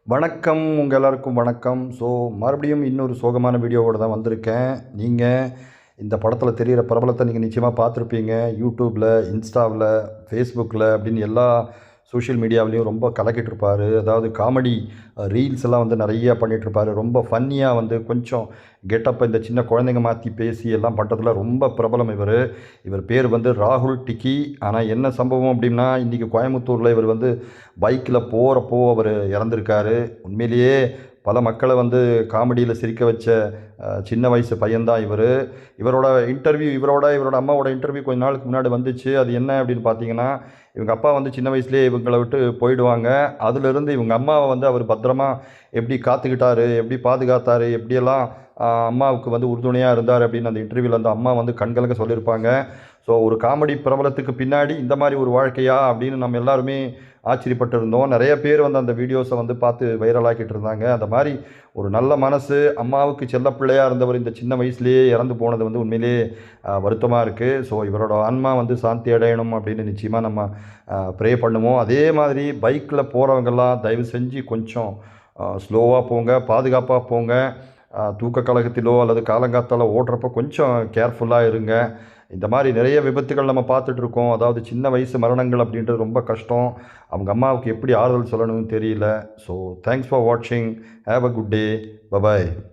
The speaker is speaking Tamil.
வணக்கம் உங்கள் எல்லாருக்கும் வணக்கம். ஸோ மறுபடியும் இன்னொரு சோகமான வீடியோவோடு தான் வந்திருக்கேன். நீங்கள் இந்த படத்தில் தெரிகிற பிரபலத்தை நீங்கள் நிச்சயமாக பார்த்துருப்பீங்க. யூடியூப்பில், இன்ஸ்டாவில், ஃபேஸ்புக்கில் அப்படின்னு எல்லா சோஷியல் மீடியாவிலையும் ரொம்ப கலக்கிட்டு இருப்பார். அதாவது காமெடி ரீல்ஸ் எல்லாம் வந்து நிறைய பண்ணிகிட்ருப்பார். ரொம்ப ஃபன்னியாக வந்து கொஞ்சம் கெட்டப்பை இந்த சின்ன குழந்தைங்க மாற்றி பேசி எல்லாம் பண்ணுறதுல ரொம்ப பிரபலம் இவர் பேர் வந்து ராகுல் டிக்கி. ஆனால் என்ன சம்பவம் அப்படின்னா, இன்றைக்கி கோயம்புத்தூரில் இவர் வந்து பைக்கில் போகிறப்போ அவர் இறந்துருக்காரு. உண்மையிலேயே பல மக்களை வந்து காமெடியில் சிரிக்க வச்ச சின்ன வயசு பையன்தான் இவரோட இவரோட அம்மாவோட இன்டர்வியூ கொஞ்ச நாளுக்கு முன்னாடி வந்துச்சு. அது என்ன அப்படின்னு பார்த்தீங்கன்னா, இவங்க அப்பா வந்து சின்ன வயசுலேயே இவங்களை விட்டு போயிடுவாங்க. அதிலிருந்து இவங்க அம்மாவை வந்து அவர் பத்திரமா எப்படி காத்துக்கிட்டாரு, எப்படி பாதுகாத்தார், எப்படியெல்லாம் அம்மாவுக்கு வந்து உறுதுணையாக இருந்தார் அப்படின்னு அந்த இன்டர்வியூவில் அந்த அம்மா வந்து கண்கலங்க சொல்லியிருப்பாங்க. ஸோ ஒரு காமெடி பிரபலத்துக்கு பின்னாடி இந்த மாதிரி ஒரு வாழ்க்கையா அப்படின்னு நம்ம எல்லாருமே ஆச்சரியப்பட்டு இருந்தோம். நிறைய பேர் வந்து அந்த வீடியோஸை வந்து பார்த்து வைரலாக்கிட்டு இருந்தாங்க. அந்த மாதிரி ஒரு நல்ல மனசு, அம்மாவுக்கு செல்லப்பிள்ளையாக இருந்தவர் இந்த சின்ன வயசுலேயே இறந்து போனது வந்து உண்மையிலேயே வருத்தமாக இருக்குது. ஸோ இவரோட ஆன்மா வந்து சாந்தி அடையணும் அப்படின்னு நிச்சயமாக நம்ம ப்ரே பண்ணுவோம். அதே மாதிரி பைக்கில் போகிறவங்கெல்லாம் தயவு செஞ்சு கொஞ்சம் ஸ்லோவாக போங்க, பாதுகாப்பாக போங்க. தூக்க கலகத்திலோ அல்லது காலங்காத்தால ஓட்டுறப்போ கொஞ்சம் கேர்ஃபுல்லாக இருங்க. இந்த மாதிரி நிறைய விபத்துகள் நம்ம பார்த்துட்ருக்கோம். அதாவது சின்ன வயசு மரணங்கள் அப்படின்றது ரொம்ப கஷ்டம். அவங்க அம்மாவுக்கு எப்படி ஆறுதல் சொல்லணும்னு தெரியல. ஸோ தேங்க்ஸ் ஃபார் வாட்சிங். Have a good day. Bye bye.